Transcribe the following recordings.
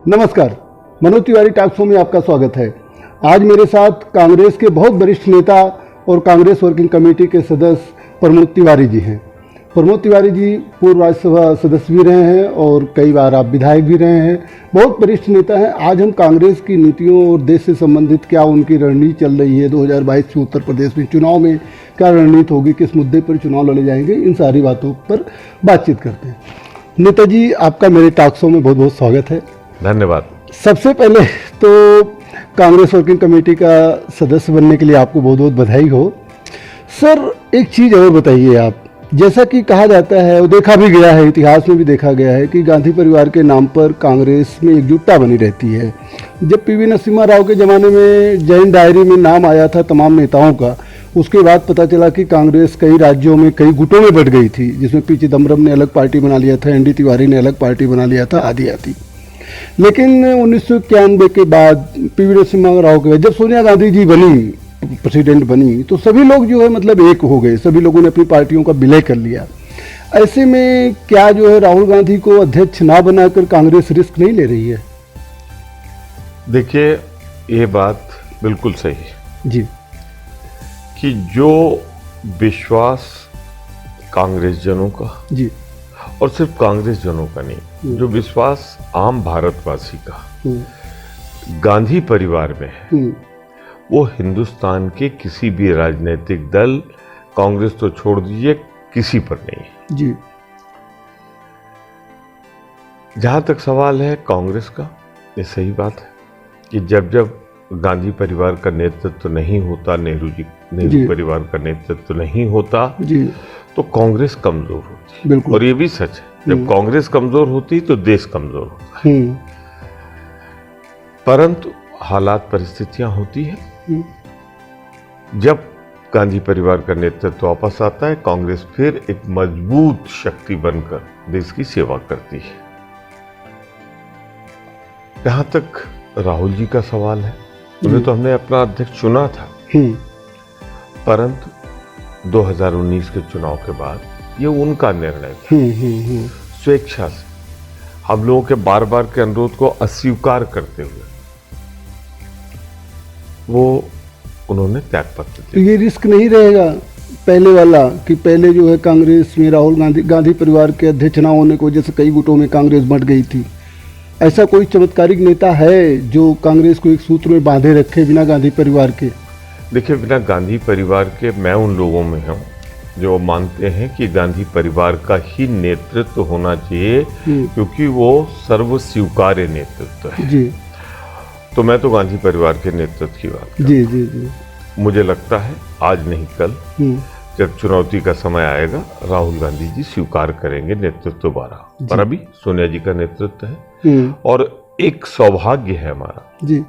नमस्कार, Manoj Tiwari talk show में आपका स्वागत है। आज मेरे साथ कांग्रेस के बहुत वरिष्ठ नेता और कांग्रेस वर्किंग कमेटी के सदस्य प्रमोद तिवारी जी हैं। प्रमोद तिवारी जी पूर्व राज्यसभा सदस्य भी रहे हैं और कई बार आप विधायक भी रहे हैं, बहुत वरिष्ठ नेता हैं। आज हम कांग्रेस की नीतियों और देश से संबंधित क्या उनकी रणनीति चल रही है, 2022 में उत्तर प्रदेश में चुनाव में क्या रणनीति होगी, किस मुद्दे पर चुनाव लड़े जाएंगे, इन सारी बातों पर बातचीत करते हैं। नेताजी, आपका मेरे टॉक शो में बहुत बहुत स्वागत है। धन्यवाद। सबसे पहले तो कांग्रेस वर्किंग कमेटी का सदस्य बनने के लिए आपको बहुत बहुत बधाई हो। सर, एक चीज़ और बताइए आप, जैसा कि कहा जाता है और देखा भी गया है, इतिहास में भी देखा गया है कि गांधी परिवार के नाम पर कांग्रेस में एकजुटता बनी रहती है। जब पीवी नरसिम्हा राव के ज़माने में जैन डायरी में नाम आया था तमाम नेताओं का, उसके बाद पता चला कि कांग्रेस कई राज्यों में कई गुटों में बट गई थी, जिसमें पी चिदम्बरम ने अलग पार्टी बना लिया था, एन डी तिवारी ने अलग पार्टी बना लिया था, आदि आदि। लेकिन 1991 के बाद पीवी नरसिम्हा राव के बाद जब सोनिया गांधी जी बनी, प्रेसिडेंट बनी, तो सभी लोग जो है मतलब एक हो गए, सभी लोगों ने अपनी पार्टियों का विलय कर लिया। ऐसे में क्या जो है राहुल गांधी को अध्यक्ष ना बनाकर कांग्रेस रिस्क नहीं ले रही है? देखिए, ये बात बिल्कुल सही है जी कि जो विश्वास कांग्रेस जनों का, जी, और सिर्फ कांग्रेस जनों का नहीं, जो विश्वास आम भारतवासी का गांधी परिवार में है, वो हिंदुस्तान के किसी भी राजनीतिक दल, कांग्रेस तो छोड़ दीजिए, किसी पर नहीं है जी। जहां तक सवाल है कांग्रेस का, ये सही बात है कि जब जब गांधी परिवार का नेतृत्व नहीं होता, नेहरू परिवार का नेतृत्व नहीं होता जी, तो कांग्रेस कमजोर होती है। और ये भी सच है, जब कांग्रेस कमजोर होती तो देश कमजोर होता है। परंतु हालात, परिस्थितियां होती है, जब गांधी परिवार का नेतृत्व वापस आता है, कांग्रेस फिर एक मजबूत शक्ति बनकर देश की सेवा करती है। जहां तक राहुल जी का सवाल है, उन्हें तो हमने अपना अध्यक्ष चुना था, परंतु 2019 के चुनाव के बाद ये उनका निर्णय था। स्वेच्छा से हम लोगों के बार बार के अनुरोध को अस्वीकार करते हुए वो उन्होंने त्यागपत्र दिया। तो ये रिस्क नहीं रहेगा पहले वाला कि पहले जो है कांग्रेस में राहुल गांधी परिवार के अध्यक्ष ना होने की वजह से कई गुटों में कांग्रेस बंट गई थी? ऐसा कोई चमत्कारिक नेता है जो कांग्रेस को एक सूत्र में बांधे रखे बिना गांधी परिवार के? देखिए, बिना गांधी परिवार के मैं उन लोगों में हूँ जो मानते हैं कि गांधी परिवार का ही नेतृत्व होना चाहिए, क्योंकि वो सर्व स्वीकार्य नेतृत्व है जी। तो मैं तो गांधी परिवार के नेतृत्व की बात करता हूं। जी। मुझे लगता है आज नहीं कल, जब चुनौती का समय आएगा, राहुल गांधी जी स्वीकार करेंगे नेतृत्व दोबारा। पर अभी सोनिया जी का नेतृत्व है, और एक सौभाग्य है हमारा जी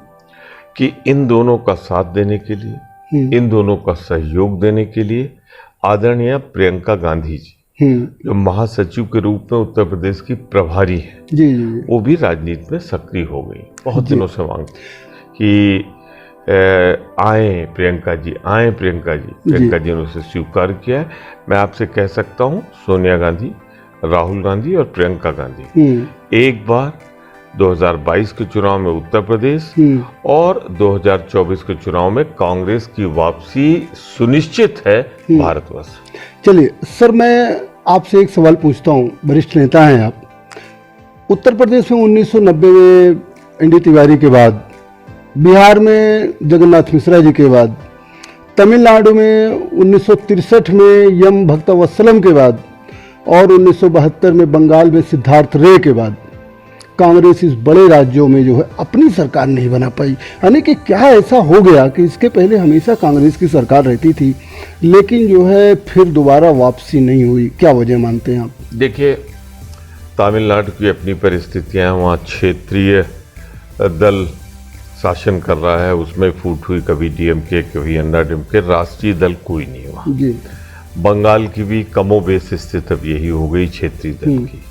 कि इन दोनों का साथ देने के लिए, इन दोनों का सहयोग देने के लिए आदरणीय प्रियंका गांधी जी, जो महासचिव के रूप में उत्तर प्रदेश की प्रभारी है जी, वो भी राजनीति में सक्रिय हो गई। बहुत दिनों से मांग कि आए प्रियंका जी, आए प्रियंका जी। प्रियंका जी ने उसे स्वीकार किया है। मैं आपसे कह सकता हूँ, सोनिया गांधी, राहुल गांधी और प्रियंका गांधी एक बार 2022 के चुनाव में उत्तर प्रदेश और 2024 के चुनाव में कांग्रेस की वापसी सुनिश्चित है भारतवर्ष। चलिए सर, मैं आपसे एक सवाल पूछता हूँ, वरिष्ठ नेता हैं आप। उत्तर प्रदेश में 1990 में एन डी तिवारी के बाद, बिहार में जगन्नाथ मिश्रा जी के बाद, तमिलनाडु में 1963 में यम भक्तवत्सलम के बाद, और 1972 में बंगाल में सिद्धार्थ रे के बाद कांग्रेस इस बड़े राज्यों में जो है अपनी सरकार नहीं बना पाई। यानी कि क्या ऐसा हो गया कि इसके पहले हमेशा कांग्रेस की सरकार रहती थी, लेकिन जो है फिर दोबारा वापसी नहीं हुई? क्या वजह मानते हैं आप? देखिए, तमिलनाडु की अपनी परिस्थितियां, वहाँ क्षेत्रीय दल शासन कर रहा है, उसमें फूट हुई, कभी डीएमके कभी अन्ना डीएमके, राष्ट्रीय दल कोई नहीं हुआ जी। बंगाल की भी कमोबेश स्थिति अब यही हो गई, क्षेत्रीय दल की।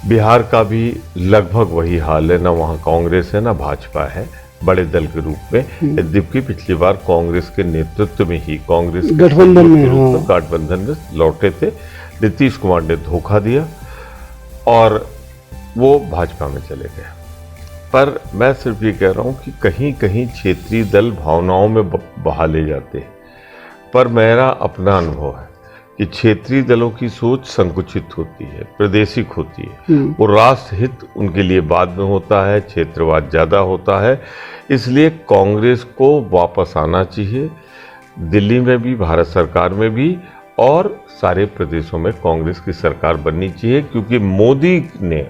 बिहार का भी लगभग वही हाल है, ना वहाँ कांग्रेस है ना भाजपा है बड़े दल के रूप में। यद्यपि पिछली बार कांग्रेस के नेतृत्व में ही, कांग्रेस गठबंधन में लौटे थे, नीतीश कुमार ने धोखा दिया और वो भाजपा में चले गए। पर मैं सिर्फ ये कह रहा हूँ कि कहीं कहीं क्षेत्रीय दल भावनाओं में बहा ले जाते हैं। पर मेरा अपना अनुभव है कि क्षेत्रीय दलों की सोच संकुचित होती है, प्रादेशिक होती है। वो राष्ट्र हित उनके लिए बाद में होता है, क्षेत्रवाद ज़्यादा होता है। इसलिए कांग्रेस को वापस आना चाहिए, दिल्ली में भी, भारत सरकार में भी, और सारे प्रदेशों में कांग्रेस की सरकार बननी चाहिए। क्योंकि मोदी ने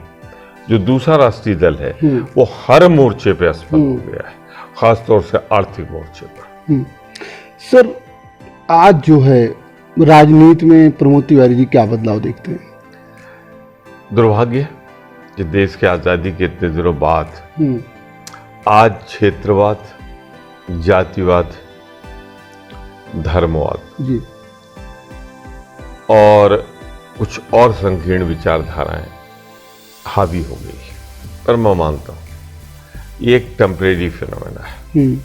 जो दूसरा राष्ट्रीय दल है वो हर मोर्चे पे असफल हो गया है, खासतौर से आर्थिक मोर्चे पर। सर, आज जो है राजनीति में प्रमोद तिवारी जी क्या बदलाव देखते हैं? दुर्भाग्य कि देश की आज़ादी के इतने दिनों बाद आज क्षेत्रवाद, जातिवाद, धर्मवाद जी और कुछ और संकीर्ण विचारधाराएं हावी हो गई। पर मैं मानता हूं ये एक टेम्परेरी फिनोमेना है,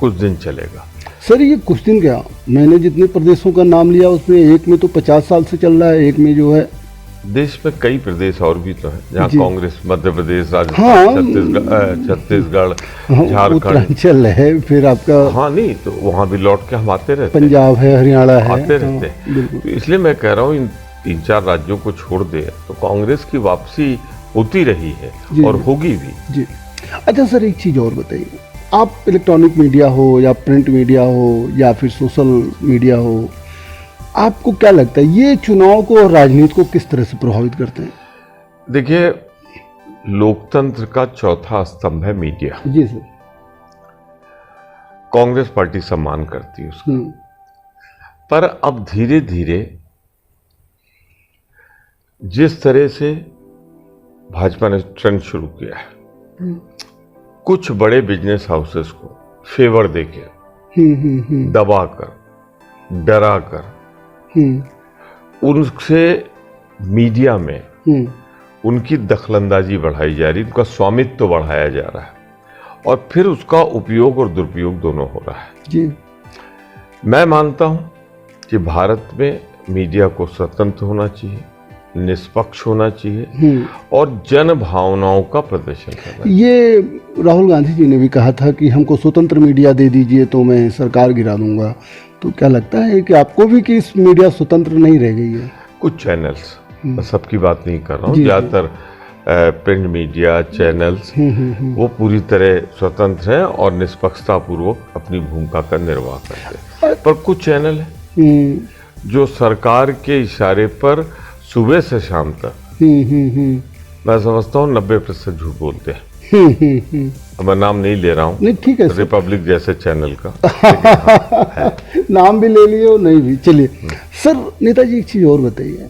कुछ दिन चलेगा। सर, ये कुछ दिन क्या, मैंने जितने प्रदेशों का नाम लिया उसमें एक में तो 50 साल से चल रहा है, एक में जो है देश में कई प्रदेश और भी तो हैं जहाँ कांग्रेस, मध्य प्रदेश, राजस्थान, हाँ, छत्तीसगढ़, झारखंड, उत्तरांचल है, फिर आपका हाँ नहीं तो वहाँ भी लौट के हम आते रहते, पंजाब है, हरियाणा है, आते रहते हैं। तो इसलिए मैं कह रहा हूँ इन 3-4 राज्यों को छोड़ दे तो कांग्रेस की वापसी होती रही है और होगी भी। जी। अच्छा सर, एक चीज़ और बताइए, आप इलेक्ट्रॉनिक मीडिया हो या प्रिंट मीडिया हो या फिर सोशल मीडिया हो, आपको क्या लगता है ये चुनाव को और राजनीति को किस तरह से प्रभावित करते हैं? देखिए, लोकतंत्र का चौथा स्तंभ है मीडिया। जी सर। कांग्रेस पार्टी सम्मान करती है उसका, पर अब धीरे धीरे जिस तरह से भाजपा ने ट्रेंड शुरू किया है, कुछ बड़े बिजनेस हाउसेस को फेवर देके, दबाकर, डराकर उनसे मीडिया में उनकी दखलंदाजी बढ़ाई जा रही, उनका स्वामित्व तो बढ़ाया जा रहा है और फिर उसका उपयोग और दुरुपयोग दोनों हो रहा है। जी। मैं मानता हूं कि भारत में मीडिया को स्वतंत्र होना चाहिए, निष्पक्ष होना चाहिए और जन भावनाओं का प्रदर्शन करना चाहिए। ये राहुल गांधी जी ने भी कहा था कि हमको स्वतंत्र मीडिया दे दीजिए तो मैं सरकार गिरा दूंगा। तो क्या लगता है कि आपको भी कि इस मीडिया स्वतंत्र नहीं रह गई है? कुछ चैनल्स, मैं सबकी बात नहीं कर रहा हूँ, ज़्यादातर प्रिंट मीडिया चैनल्स वो पूरी तरह स्वतंत्र हैं और निष्पक्षता पूर्वक अपनी भूमिका का निर्वाह करते हैं। पर कुछ चैनल हैं जो सरकार के इशारे पर सुबह से शाम तक मैं समझता हूँ 90% झूठ बोलते हैं। अब मैं नाम नहीं ले रहा हूँ, नहीं ठीक है, रिपब्लिक जैसे चैनल का नाम भी ले लिए और नहीं भी। चलिए सर, नेताजी एक चीज़ और बताइए,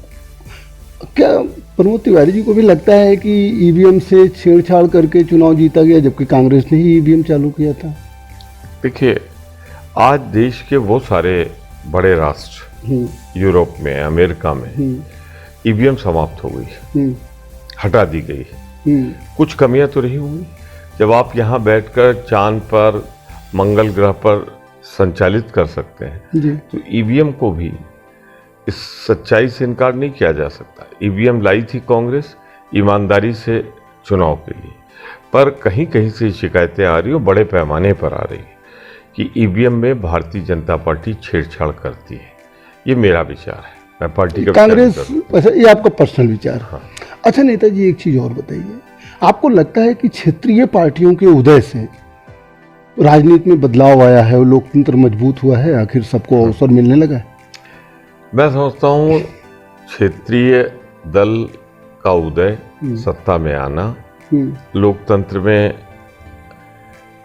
क्या प्रमोद तिवारी जी को भी लगता है कि ईवीएम से छेड़छाड़ करके चुनाव जीता गया, जबकि कांग्रेस ने ही ईवीएम चालू किया था? देखिए, आज देश के वो सारे बड़े राष्ट्र, यूरोप में, अमेरिका में ईवीएम समाप्त हो गई, हटा दी गई। कुछ कमियां तो रही होंगी। जब आप यहाँ बैठकर चांद पर, मंगल ग्रह पर संचालित कर सकते हैं तो ईवीएम को भी इस सच्चाई से इनकार नहीं किया जा सकता। ईवीएम लाई थी कांग्रेस ईमानदारी से चुनाव के लिए, पर कहीं कहीं से शिकायतें आ रही हो, बड़े पैमाने पर आ रही कि ईवीएम में भारतीय जनता पार्टी छेड़छाड़ करती है। ये मेरा विचार है, मैं पार्टी का कांग्रेस, अच्छा ये आपका पर्सनल विचार। हाँ। अच्छा नेताजी, एक चीज़ और बताइए, आपको लगता है कि क्षेत्रीय पार्टियों के उदय से राजनीति में बदलाव आया है और लोकतंत्र मजबूत हुआ है, आखिर सबको अवसर मिलने लगा है? मैं समझता हूँ क्षेत्रीय दल का उदय, सत्ता में आना, लोकतंत्र में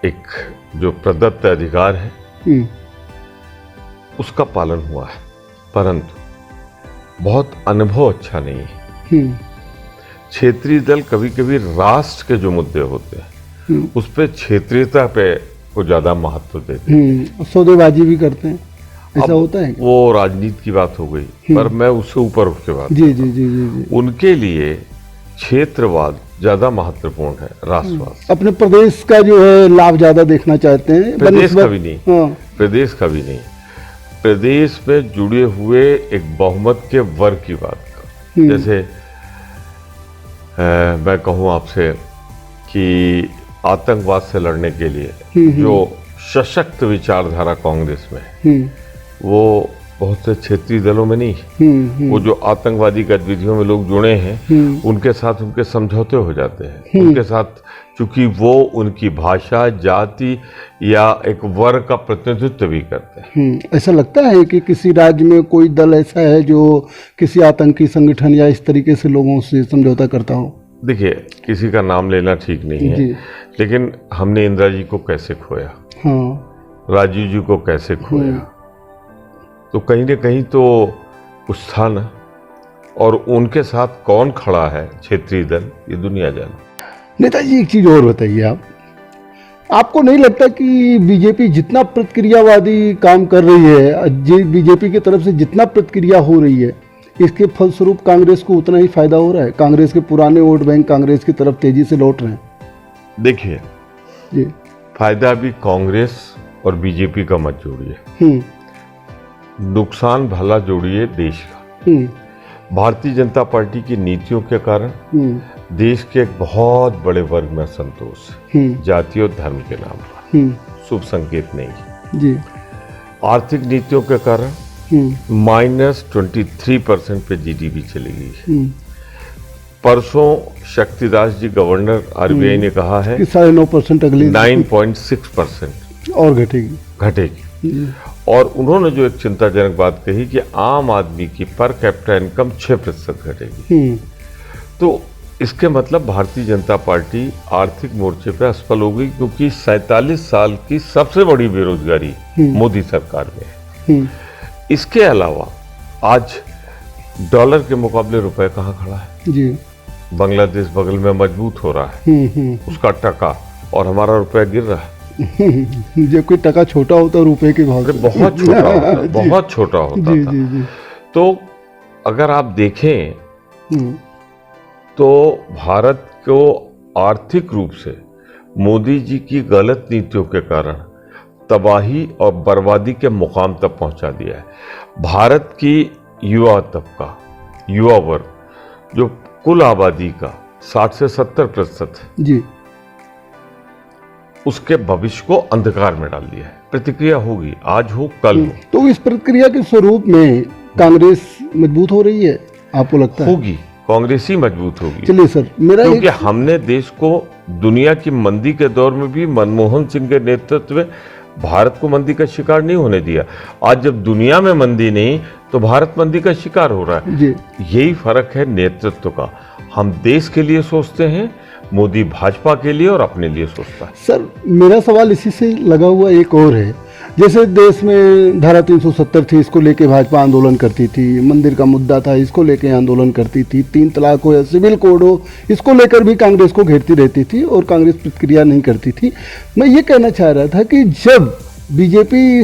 एक जो प्रदत्त अधिकार है उसका पालन हुआ है, परंतु बहुत अनुभव अच्छा नहीं है। क्षेत्रीय दल कभी कभी राष्ट्र के जो मुद्दे होते हैं उस पे क्षेत्रीयता पे को ज्यादा महत्व देते हैं, सौदेबाजी भी करते हैं, ऐसा होता है? वो राजनीति की बात हो गई, पर मैं उससे ऊपर उठ के बात जी जी जी जी। उनके लिए क्षेत्रवाद ज्यादा महत्वपूर्ण है, राष्ट्रवाद। अपने प्रदेश का जो है लाभ ज्यादा देखना चाहते हैं, प्रदेश का भी नहीं। प्रदेश का भी नहीं, प्रदेश में जुड़े हुए एक बहुमत के वर्ग की बात कर। जैसे मैं कहूँ आपसे कि आतंकवाद से लड़ने के लिए जो सशक्त विचारधारा कांग्रेस में है, वो बहुत से क्षेत्रीय दलों में नहीं। वो जो आतंकवादी गतिविधियों में लोग जुड़े हैं, उनके साथ उनके समझौते हो जाते हैं। उनके साथ चूंकि वो उनकी भाषा, जाति या एक वर्ग का प्रतिनिधित्व भी करते हैं। ऐसा लगता है कि किसी राज्य में कोई दल ऐसा है जो किसी आतंकी संगठन या इस तरीके से लोगों से समझौता करता हो? देखिए, किसी का नाम लेना ठीक नहीं है, लेकिन हमने इंदिरा जी को कैसे खोया, राजीव जी को कैसे खोया, तो कहीं ना कहीं तो कुछ था ना। और उनके साथ कौन खड़ा है क्षेत्रीय दल, ये दुनिया जाने। नेताजी, एक चीज़ और बताइए, आपको नहीं लगता कि बीजेपी जितना प्रतिक्रियावादी काम कर रही है, बीजेपी की तरफ से जितना प्रतिक्रिया हो रही है, इसके फलस्वरूप कांग्रेस को उतना ही फायदा हो रहा है? कांग्रेस के पुराने वोट बैंक कांग्रेस की तरफ तेजी से लौट रहे हैं। देखिए जी, फायदा भी कांग्रेस और बीजेपी का मत जोड़िए, नुकसान भला जोड़िए देश का। भारतीय जनता पार्टी की नीतियों के कारण देश के एक बहुत बड़े वर्ग में असंतोष है, जाति और धर्म के नाम पर। शुभ संकेत नहीं है जी। आर्थिक नीतियों के कारण -23% पे जीडीपी चली गई है। परसों शक्तिदास जी गवर्नर आरबीआई ने कहा है कि 9.5% अगले 9.6% और घटेगी। और उन्होंने जो एक चिंताजनक बात कही कि आम आदमी की पर कैपिटा इनकम 6% घटेगी। तो इसके मतलब भारतीय जनता पार्टी आर्थिक मोर्चे पे असफल हो गई, क्योंकि 47 साल की सबसे बड़ी बेरोजगारी मोदी सरकार में है। इसके अलावा आज डॉलर के मुकाबले रुपए कहाँ खड़ा है जी। बांग्लादेश बगल में मजबूत हो रहा है उसका टका, और हमारा रुपया गिर रहा है। जब कोई टका छोटा होता रुपए के भाव से बहुत छोटा होता, बहुत छोटा होता था। जी। तो अगर आप देखें तो भारत को आर्थिक रूप से मोदी जी की गलत नीतियों के कारण तबाही और बर्बादी के मुकाम तक पहुंचा दिया है। भारत की युवा तबका, युवा वर्ग, जो कुल आबादी का 60 से 70% है जी, उसके भविष्य को अंधकार में डाल दिया है। प्रतिक्रिया होगी, आज हो कल हो। तो इस प्रक्रिया के स्वरूप में कांग्रेस मजबूत हो रही है, आपको लगता है? होगी, कांग्रेस ही मजबूत होगी। चलिए सर, मेरा क्योंकि हमने देश को दुनिया की मंदी के दौर में भी मनमोहन सिंह के नेतृत्व में भारत को मंदी का शिकार नहीं होने दिया। आज जब दुनिया में मंदी नहीं, तो भारत मंदी का शिकार हो रहा है। यही फर्क है नेतृत्व का। हम देश के लिए सोचते हैं, मोदी भाजपा के लिए और अपने लिए सोचता है। सर, मेरा सवाल इसी से लगा हुआ एक और है। जैसे देश में धारा 370 थी, इसको लेके भाजपा आंदोलन करती थी। मंदिर का मुद्दा था, इसको लेके आंदोलन करती थी। 3 तलाक हो या सिविल कोड हो, इसको लेकर भी कांग्रेस को घेरती रहती थी और कांग्रेस प्रतिक्रिया नहीं करती थी। मैं ये कहना चाह रहा था कि जब बीजेपी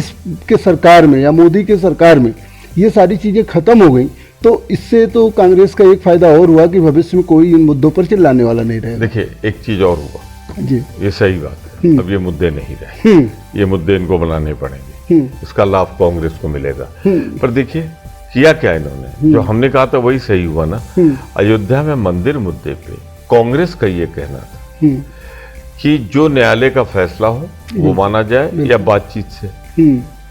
के सरकार में या मोदी के सरकार में ये सारी चीज़ें खत्म हो गई, तो इससे तो कांग्रेस का एक फायदा और हुआ कि भविष्य में कोई इन मुद्दों पर चिल्लाने वाला नहीं रहेगा। देखिए, एक चीज और हुआ जी, ये सही बात है। अब ये मुद्दे नहीं रहे, ये मुद्दे इनको बनाने पड़ेंगे, इसका लाभ कांग्रेस को मिलेगा। पर देखिए किया क्या इन्होंने, जो हमने कहा था वही सही हुआ ना। अयोध्या में मंदिर मुद्दे पे कांग्रेस का ये कहना था कि जो न्यायालय का फैसला हो वो माना जाए या बातचीत से।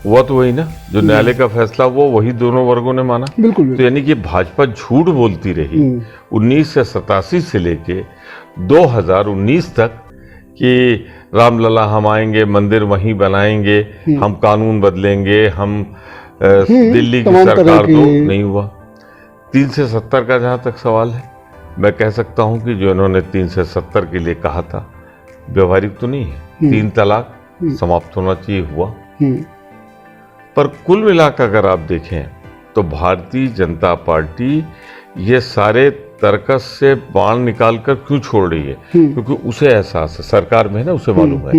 हुआ तो वही ना, जो न्यायालय का फैसला वो वही दोनों वर्गों ने माना। बिल्कुल। तो यानी कि भाजपा झूठ बोलती रही 1987 से लेके 2019 तक कि रामलला हम आएंगे, मंदिर वहीं बनाएंगे, हम कानून बदलेंगे, हम दिल्ली की सरकार तो नहीं हुआ। 3 से 70 का जहां तक सवाल है, मैं कह सकता हूं कि जो इन्होंने 3 से 70 के लिए कहा था व्यवहारिक तो नहीं है। 3 तलाक समाप्त होना चाहिए, हुआ। पर कुल मिलाकर अगर आप देखें तो भारतीय जनता पार्टी ये सारे तर्कस से बाण निकालकर क्यों छोड़ रही है? क्योंकि उसे एहसास है, सरकार में है ना, उसे मालूम है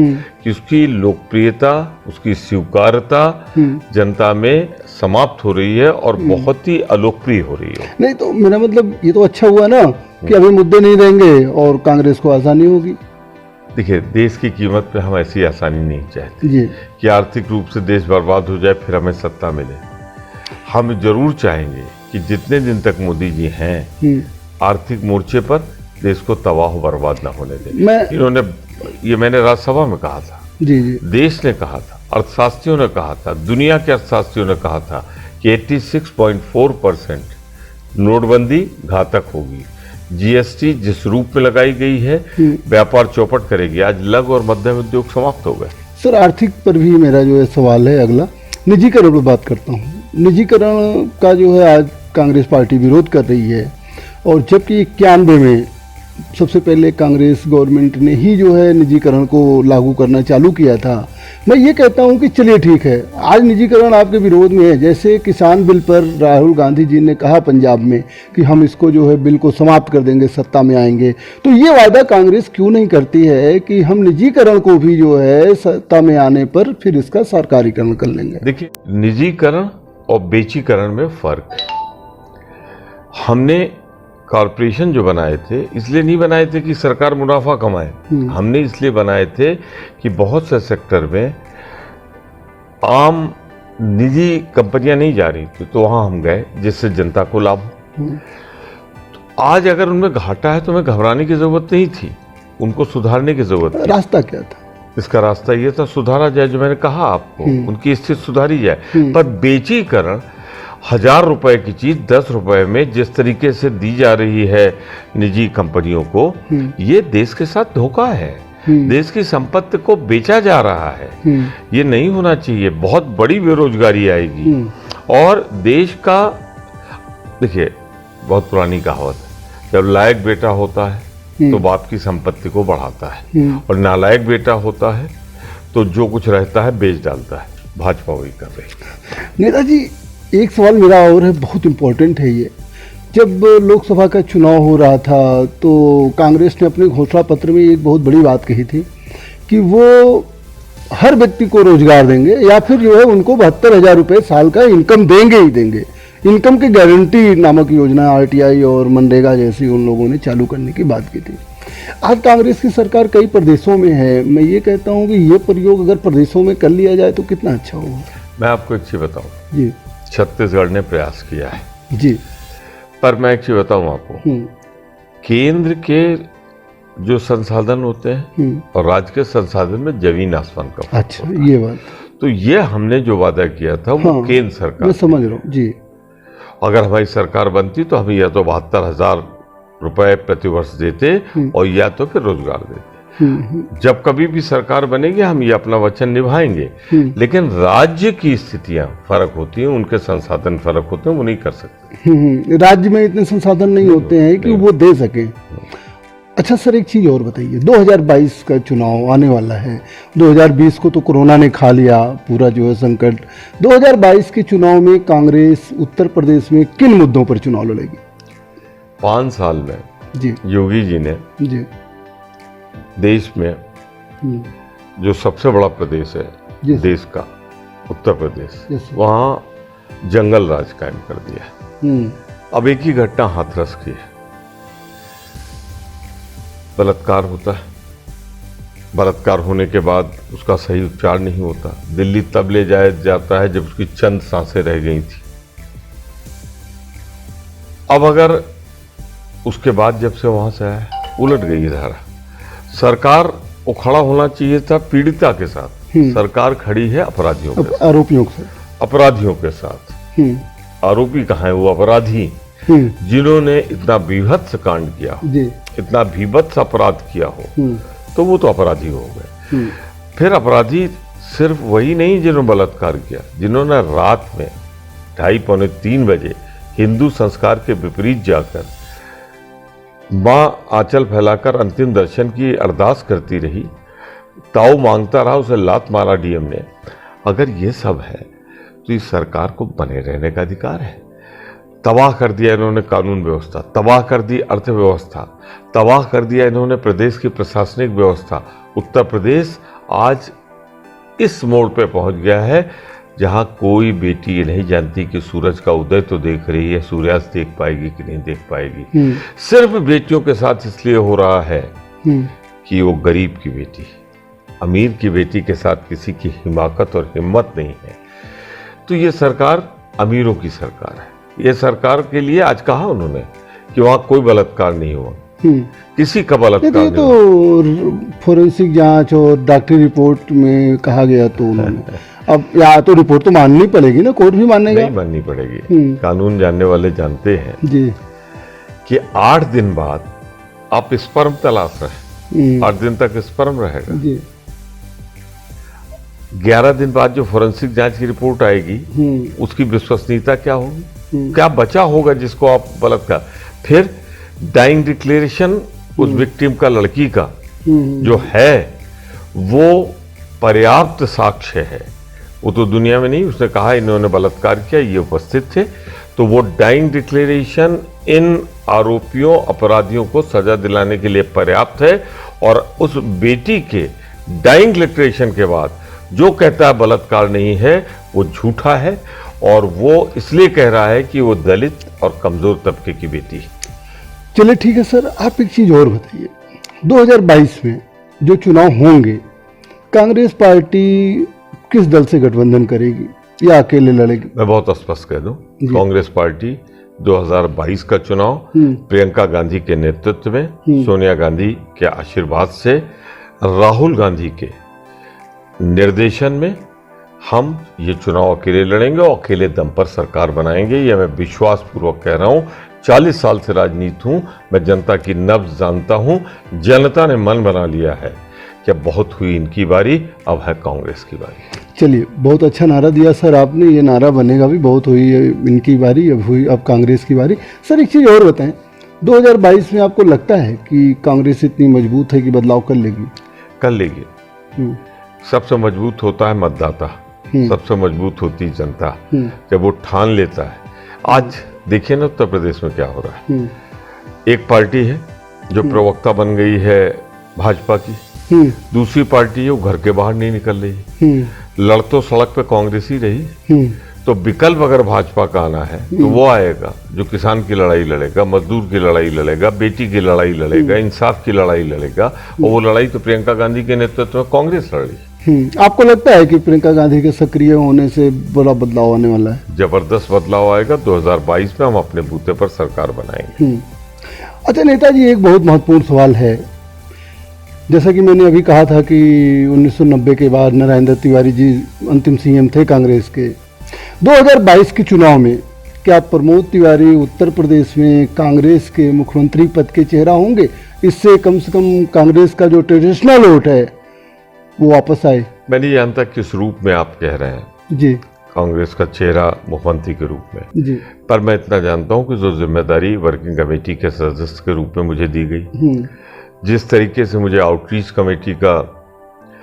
कि उसकी लोकप्रियता, उसकी स्वीकार्यता जनता में समाप्त हो रही है और बहुत ही अलोकप्रिय हो रही है। नहीं तो मेरा मतलब ये तो अच्छा हुआ ना कि अभी मुद्दे नहीं रहेंगे और कांग्रेस को आसानी होगी। देखिए, देश की कीमत पे हम ऐसी आसानी नहीं चाहते जी, कि आर्थिक रूप से देश बर्बाद हो जाए फिर हमें सत्ता मिले। हम जरूर चाहेंगे कि जितने दिन तक मोदी जी हैं आर्थिक मोर्चे पर देश को तबाह बर्बाद ना होने दें। मैं इन्होंने, ये मैंने राज्यसभा में कहा था, जी जी देश ने कहा था, अर्थशास्त्रियों ने कहा था, दुनिया के अर्थशास्त्रियों ने कहा था कि 86.4% नोटबंदी घातक होगी। जीएसटी जिस रूप में लगाई गई है व्यापार चौपट करेगी। आज लघु और मध्यम उद्योग समाप्त हो गए। सर, आर्थिक पर भी मेरा जो है सवाल है अगला, निजीकरण पर बात करता हूँ। निजीकरण का जो है आज कांग्रेस पार्टी विरोध कर रही है, और जबकि 91 में सबसे पहले कांग्रेस गवर्नमेंट ने ही जो है निजीकरण को लागू करना चालू किया था। मैं ये कहता हूँ कि चलिए ठीक है, आज निजीकरण आपके विरोध में है। जैसे किसान बिल पर राहुल गांधी जी ने कहा पंजाब में कि हम इसको जो है बिल को समाप्त कर देंगे, सत्ता में आएंगे, तो ये वादा कांग्रेस क्यों नहीं करती है कि हम निजीकरण को भी जो है सत्ता में आने पर फिर इसका सरकारीकरण कर लेंगे। देखिए, निजीकरण और बेचीकरण में फर्क है। हमने कॉरपोरेशन जो बनाए थे इसलिए नहीं बनाए थे कि सरकार मुनाफा कमाए, हमने इसलिए बनाए थे कि बहुत से सेक्टर में आम निजी कंपनियां नहीं जा रही थी, तो वहां हम गए जिससे जनता को लाभ हो। तो आज अगर उनमें घाटा है तो हमें घबराने की जरूरत नहीं थी, उनको सुधारने की जरूरत थी। रास्ता क्या था? इसका रास्ता ये था, सुधारा जाए, जो मैंने कहा आपको, उनकी स्थिति सुधारी जाए। पर बेचीकरण, 1000 रुपए की चीज 10 रुपए में जिस तरीके से दी जा रही है निजी कंपनियों को, ये देश के साथ धोखा है। देश की संपत्ति को बेचा जा रहा है, ये नहीं होना चाहिए। बहुत बड़ी बेरोजगारी आएगी और देश का, देखिए बहुत पुरानी कहावत है, जब लायक बेटा होता है तो बाप की संपत्ति को बढ़ाता है, और नालायक बेटा होता है तो जो कुछ रहता है बेच डालता है। भाजपा वही कर रही है। नेताजी, एक सवाल मेरा और है, बहुत इम्पोर्टेंट है ये। जब लोकसभा का चुनाव हो रहा था तो कांग्रेस ने अपने घोषणा पत्र में एक बहुत बड़ी बात कही थी कि वो हर व्यक्ति को रोजगार देंगे, या फिर जो है उनको 72,000 रुपये साल का इनकम देंगे ही देंगे। इनकम की गारंटी नामक योजना आरटीआई और मनरेगा जैसी उन लोगों ने चालू करने की बात की थी। आज कांग्रेस की सरकार कई प्रदेशों में है। मैं ये कहता हूँ कि ये प्रयोग अगर प्रदेशों में कर लिया जाए तो कितना अच्छा होगा। मैं आपको एक चीज बताऊं जी, छत्तीसगढ़ ने प्रयास किया है जी, पर मैं एक चीज बताऊं आपको, केंद्र के जो संसाधन होते हैं और राज्य के संसाधन में जमीन आसमान का फर्क अच्छा, होता है। ये बात। तो ये हमने जो वादा किया था वो केंद्र सरकार, मैं समझ रहा हूँ जी। अगर हमारी सरकार बनती तो हम या तो 72,000 रुपए प्रतिवर्ष देते और या तो फिर रोजगार देते। जब कभी भी सरकार बनेगी हम ये अपना वचन निभाएंगे, लेकिन राज्य की स्थितियां फर्क होती हैं, उनके संसाधन फर्क होते हैं, वो नहीं कर सकते। राज्य में इतने संसाधन नहीं होते हैं कि वो दे सके। अच्छा सर, एक चीज़ और बताइए, 2022 का चुनाव आने वाला है। 2020 को तो कोरोना ने खा लिया पूरा जो है संकट। 2022 के चुनाव में कांग्रेस उत्तर प्रदेश में किन मुद्दों पर चुनाव लड़ेगी? 5 साल में जी योगी जी ने जी देश में जो सबसे बड़ा प्रदेश है जी देश का, उत्तर प्रदेश, यस। वहाँ जंगल राज कायम कर दिया है। अब एक ही घटना हाथरस की है, बलात्कार होता है, बलात्कार होने के बाद उसका सही उपचार नहीं होता, दिल्ली तब ले जाया जाता है जब उसकी चंद सांसें रह गई थी। अब अगर उसके बाद जब से वहां से आया, उलट गई धारा। सरकार को खड़ा होना चाहिए था पीड़िता के साथ, सरकार खड़ी है अपराधियों के साथ, आरोपियों के साथ, अपराधियों के साथ। आरोपी कहाँ है? वो अपराधी जिन्होंने इतना बीभत्स कांड किया हो, जी, इतना बीभत्स अपराध किया हो, तो वो तो अपराधी हो गए। फिर अपराधी सिर्फ वही नहीं जिन्होंने बलात्कार किया, जिन्होंने रात में 2:30 पौने 3 बजे हिंदू संस्कार के विपरीत जाकर माँ आंचल फैलाकर अंतिम दर्शन की अरदास करती रही, ताऊ मांगता रहा, उसे लात मारा डीएम ने। अगर ये सब है तो इस सरकार को बने रहने का अधिकार है। तबाह कर दिया इन्होंने कानून व्यवस्था, तबाह कर दी अर्थव्यवस्था, तबाह कर दिया इन्होंने प्रदेश की प्रशासनिक व्यवस्था। उत्तर प्रदेश आज इस मोड़ पे पहुंच गया है जहां कोई बेटी ये नहीं जानती कि सूरज का उदय तो देख रही है, सूर्यास्त देख पाएगी कि नहीं देख पाएगी। सिर्फ बेटियों के साथ इसलिए हो रहा है कि वो गरीब की बेटी, अमीर की बेटी के साथ किसी की हिमाकत और हिम्मत नहीं है। तो ये सरकार अमीरों की सरकार है। ये सरकार के लिए आज कहा उन्होंने कि वहां कोई बलात्कार नहीं हुआ, किसी का नहीं, बलात्कार तो ये नहीं तो फोरेंसिक जांच और डॉक्टरी रिपोर्ट में कहा गया तो उन्होंने अब या तो रिपोर्ट तो माननी पड़ेगी ना, कोर्ट भी मानेगा। नहीं माननी पड़ेगी। कानून जानने वाले जानते हैं जी कि 8 दिन बाद आप स्पर्म तलाश रहे, 8 दिन तक स्पर्म रहेगा। जी 11 दिन बाद जो फोरेंसिक जांच की रिपोर्ट आएगी उसकी विश्वसनीयता क्या होगी, क्या बचा होगा जिसको आप बलात्कार। फिर डाइंग डिक्लेरेशन उस विक्टिम का, लड़की का जो है वो पर्याप्त साक्ष्य है। वो तो दुनिया में नहीं, उसने कहा इन्होंने बलात्कार किया, ये उपस्थित थे, तो वो डाइंग डिक्लेरेशन इन आरोपियों अपराधियों को सजा दिलाने के लिए पर्याप्त है। और उस बेटी के डाइंग डिक्लेरेशन के बाद जो कहता है बलात्कार नहीं है वो झूठा है, और वो इसलिए कह रहा है कि वो दलित और कमजोर तबके की बेटी है। चलिए ठीक है सर, आप एक चीज़ और बताइए, 2022 में जो चुनाव होंगे कांग्रेस पार्टी किस दल से गठबंधन करेगी या अकेले लड़ेगी? मैं बहुत स्पष्ट कह दूं, कांग्रेस पार्टी 2022 का चुनाव प्रियंका गांधी के नेतृत्व में, सोनिया गांधी के आशीर्वाद से, राहुल गांधी के निर्देशन में हम ये चुनाव अकेले लड़ेंगे और अकेले दम पर सरकार बनाएंगे। ये मैं विश्वास पूर्वक कह रहा हूं। 40 साल से राजनीति हूं, मैं जनता की नब्ज जानता हूं। जनता ने मन बना लिया है कि अब बहुत हुई इनकी बारी, अब है कांग्रेस की बारी। चलिए, बहुत अच्छा नारा दिया सर आपने, ये नारा बनेगा भी, बहुत हुई है इनकी बारी, अब हुई अब कांग्रेस की बारी। सर एक चीज़ और बताएं, 2022 में आपको लगता है कि कांग्रेस इतनी मजबूत है कि बदलाव कर लेगी? कर लेगी। सबसे मजबूत होता है मतदाता, सबसे मजबूत होती जनता जब वो ठान लेता है। आज देखिए ना उत्तर प्रदेश में क्या हो रहा है। एक पार्टी है जो प्रवक्ता बन गई है भाजपा की, दूसरी पार्टी है वो घर के बाहर नहीं निकल रही, लड़ तो सड़क पे कांग्रेस ही रही। तो विकल्प अगर भाजपा का आना है तो वो आएगा जो किसान की लड़ाई लड़ेगा, मजदूर की लड़ाई लड़ेगा, बेटी की लड़ाई लड़ेगा, इंसाफ की लड़ाई लड़ेगा। और वो लड़ाई तो प्रियंका गांधी के नेतृत्व में कांग्रेस लड़ रही। आपको लगता है कि प्रियंका गांधी के सक्रिय होने से बड़ा बदलाव आने वाला है? जबरदस्त बदलाव आएगा। 2022 में हम अपने बूते पर सरकार बनाएंगे। अच्छा नेताजी, एक बहुत महत्वपूर्ण सवाल है। जैसा कि मैंने अभी कहा था कि 1990 के बाद नरेंद्र तिवारी जी अंतिम सीएम थे कांग्रेस के। 2022 के चुनाव में क्या प्रमोद तिवारी उत्तर प्रदेश में कांग्रेस के मुख्यमंत्री पद के चेहरा होंगे? इससे कम से कम कांग्रेस का जो ट्रेडिशनल वोट है वो वापस आए। मैं नहीं जानता किस रूप में आप कह रहे हैं जी, कांग्रेस का चेहरा मुख्यमंत्री के रूप में जी, पर मैं इतना जानता हूं कि जो जिम्मेदारी वर्किंग कमेटी के सदस्य के रूप में मुझे दी गई, जिस तरीके से मुझे आउटरीच कमेटी का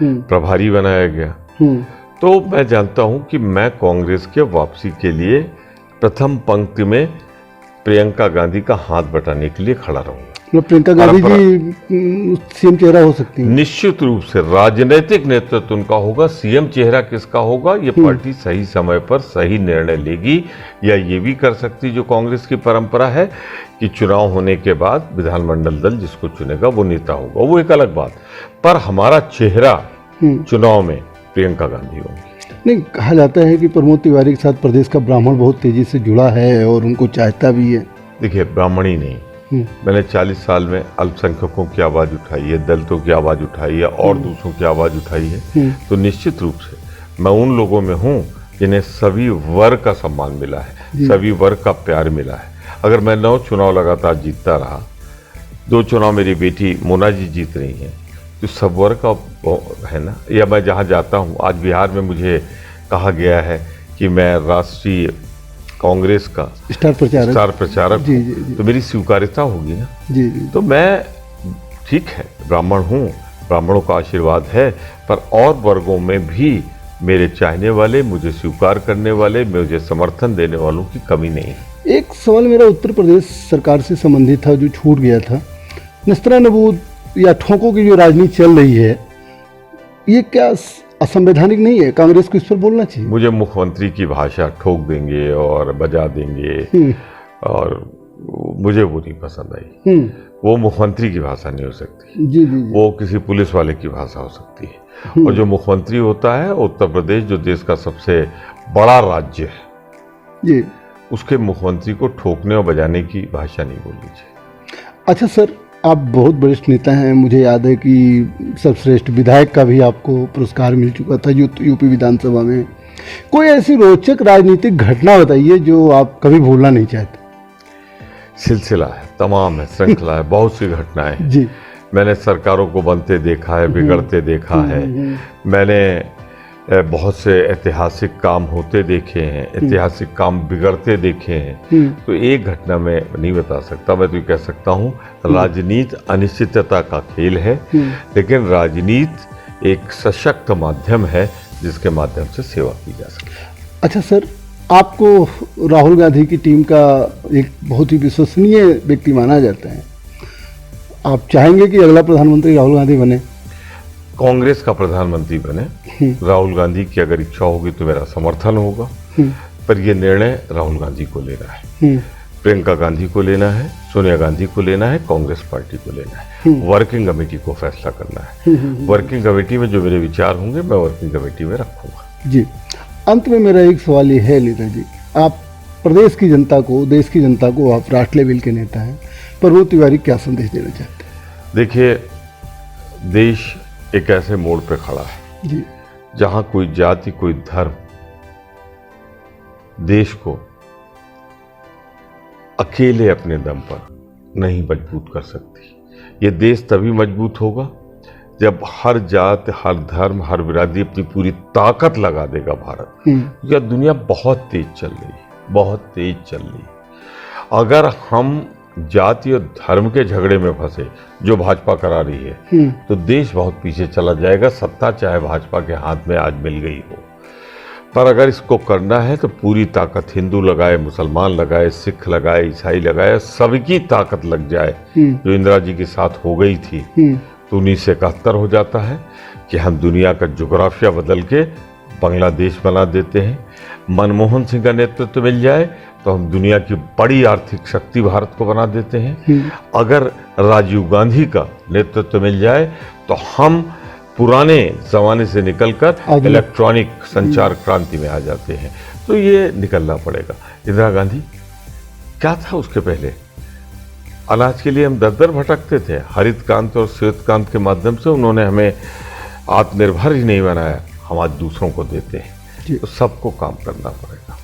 प्रभारी बनाया गया, तो मैं जानता हूं कि मैं कांग्रेस के वापसी के लिए प्रथम पंक्ति में प्रियंका गांधी का हाथ बटाने के लिए खड़ा रहूंगा। मतलब प्रियंका गांधी जी सीएम चेहरा हो सकती है? निश्चित रूप से राजनीतिक नेतृत्व उनका होगा। सीएम चेहरा किसका होगा ये पार्टी सही समय पर सही निर्णय लेगी, या ये भी कर सकती जो कांग्रेस की परंपरा है कि चुनाव होने के बाद विधानमंडल दल जिसको चुनेगा वो नेता होगा, वो एक अलग बात। पर हमारा चेहरा चुनाव में प्रियंका गांधी होंगी। नहीं, कहा जाता है कि प्रमोद तिवारी के साथ प्रदेश का ब्राह्मण बहुत तेजी से जुड़ा है और उनको चाहता भी है। देखिए, ब्राह्मण ही नहीं, मैंने 40 साल में अल्पसंख्यकों की आवाज़ उठाई है, दलितों की आवाज़ उठाई है और दूसरों की आवाज़ उठाई है। तो निश्चित रूप से मैं उन लोगों में हूँ जिन्हें सभी वर्ग का सम्मान मिला है, सभी वर्ग का प्यार मिला है। अगर मैं 9 चुनाव लगातार जीतता रहा, 2 चुनाव मेरी बेटी मोना जी जीत रही हैं, तो सब वर्ग का है ना। या मैं जहाँ जाता हूँ, आज बिहार में मुझे कहा गया है कि मैं राष्ट्रीय कांग्रेस का स्टार प्रचारक जी, जी, जी। तो मेरी स्वीकार्यता होगी ना। जी, जी। तो मैं ठीक है, ब्राह्मण हूँ, ब्राह्मणों का आशीर्वाद है, पर और वर्गों में भी मेरे चाहने वाले, मुझे स्वीकार करने वाले, मुझे समर्थन देने वालों की कमी नहीं है। एक सवाल मेरा उत्तर प्रदेश सरकार से संबंधित था जो छूट गया था। नस्तरानबूद या ठोकों की जो राजनीति चल रही है, ये क्या असंवैधानिक नहीं है? कांग्रेस को इस पर बोलना चाहिए। मुझे मुख्यमंत्री की भाषा ठोक देंगे और बजा देंगे और मुझे वो नहीं पसंद आई। वो मुख्यमंत्री की भाषा नहीं हो सकती। जी, जी, जी। वो किसी पुलिस वाले की भाषा हो सकती है। और जो मुख्यमंत्री होता है उत्तर प्रदेश, जो देश का सबसे बड़ा राज्य है जी, उसके मुख्यमंत्री को ठोकने और बजाने की भाषा नहीं बोलनी चाहिए। अच्छा सर, आप बहुत वरिष्ठ नेता हैं। मुझे याद है कि सर्वश्रेष्ठ विधायक का भी आपको पुरस्कार मिल चुका था यूपी विधानसभा में। कोई ऐसी रोचक राजनीतिक घटना बताइए जो आप कभी भूलना नहीं चाहते। सिलसिला है, तमाम है, श्रृंखला है, बहुत सी घटनाएं हैं। जी। मैंने सरकारों को बनते देखा है, बिगड़ते देखा है। मैंने बहुत से ऐतिहासिक काम होते देखे हैं, ऐतिहासिक काम बिगड़ते देखे हैं। तो एक घटना मैं नहीं बता सकता। मैं तो ये कह सकता हूँ राजनीति अनिश्चितता का खेल है, लेकिन राजनीति एक सशक्त माध्यम है जिसके माध्यम से सेवा की जा सकती है। अच्छा सर, आपको राहुल गांधी की टीम का एक बहुत ही विश्वसनीय व्यक्ति माना जाता है। आप चाहेंगे कि अगला प्रधानमंत्री राहुल गांधी बने? कांग्रेस का प्रधानमंत्री बने। राहुल गांधी की अगर इच्छा होगी तो मेरा समर्थन होगा, पर यह निर्णय राहुल गांधी को लेना है, प्रियंका गांधी को लेना है, सोनिया गांधी को लेना है, कांग्रेस पार्टी को लेना है। वर्किंग कमेटी को फैसला करना है। वर्किंग कमेटी में जो मेरे विचार होंगे मैं वर्किंग कमेटी में रखूंगा। जी, अंत में मेरा एक सवाल ये है नेता जी, आप प्रदेश की जनता को, देश की जनता को, आप राष्ट्र लेवल के नेता हैं, प्रमोद तिवारी क्या संदेश देना चाहते हैं? देखिए, देश एक ऐसे मोड़ पे खड़ा है जी, जहां कोई जाति, कोई धर्म देश को अकेले अपने दम पर नहीं मजबूत कर सकती। ये देश तभी मजबूत होगा जब हर जात, हर धर्म, हर बिरादरी अपनी पूरी ताकत लगा देगा भारत। यह दुनिया बहुत तेज चल रही है, बहुत तेज चल रही है। अगर हम जाति और धर्म के झगड़े में फंसे, जो भाजपा करा रही है, तो देश बहुत पीछे चला जाएगा। सत्ता चाहे भाजपा के हाथ में आज मिल गई हो, पर अगर इसको करना है तो पूरी ताकत हिंदू लगाए, मुसलमान लगाए, सिख लगाए, ईसाई लगाए, सबकी ताकत लग जाए। जो इंदिरा जी के साथ हो गई थी तो 1971 हो जाता है कि हम दुनिया का जोग्राफिया बदल के बांग्लादेश बना देते हैं। मनमोहन सिंह का नेतृत्व मिल जाए तो हम दुनिया की बड़ी आर्थिक शक्ति भारत को बना देते हैं। अगर राजीव गांधी का नेतृत्व मिल जाए तो हम पुराने जमाने से निकलकर इलेक्ट्रॉनिक संचार क्रांति में आ जाते हैं। तो ये निकलना पड़ेगा। इंदिरा गांधी क्या था उसके पहले? अनाज के लिए हम दर दर भटकते थे। हरित क्रांति और श्वेत क्रांति के माध्यम से उन्होंने हमें आत्मनिर्भर ही नहीं बनाया, हम आज दूसरों को देते हैं। तो सबको काम करना पड़ेगा।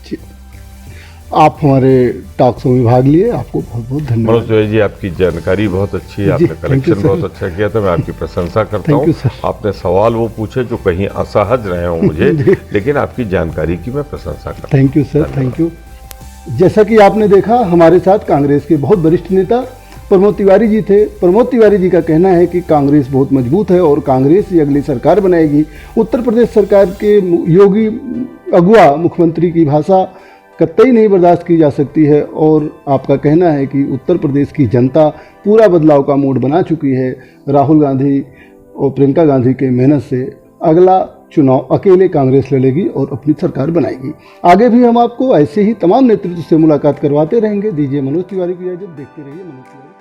आप हमारे टॉक शो में भाग लिए, आपको बहुत बहुत धन्यवाद। मनोज जोशी जी, आपकी जानकारी बहुत अच्छी है, आपने कलेक्शन बहुत अच्छा किया था, मैं आपकी प्रशंसा करता हूँ। आपने सवाल वो पूछे जो कहीं असहज रहे हो मुझे, लेकिन आपकी जानकारी की मैं प्रशंसा करता हूँ। Thank you sir, thank you. जैसा कि आपने देखा, हमारे साथ कांग्रेस के बहुत वरिष्ठ नेता प्रमोद तिवारी जी थे। प्रमोद तिवारी जी का कहना है कि कांग्रेस बहुत मजबूत है और कांग्रेस ही अगली सरकार बनाएगी। उत्तर प्रदेश सरकार के योगी अगुआ मुख्यमंत्री की भाषा कतई नहीं बर्दाश्त की जा सकती है और आपका कहना है कि उत्तर प्रदेश की जनता पूरा बदलाव का मूड बना चुकी है। राहुल गांधी और प्रियंका गांधी के मेहनत से अगला चुनाव अकेले कांग्रेस लड़ेगी और अपनी सरकार बनाएगी। आगे भी हम आपको ऐसे ही तमाम नेतृत्व से मुलाकात करवाते रहेंगे। दीजिए मनोज तिवारी की इजाजत, देखते रहिए मनोज तिवारी।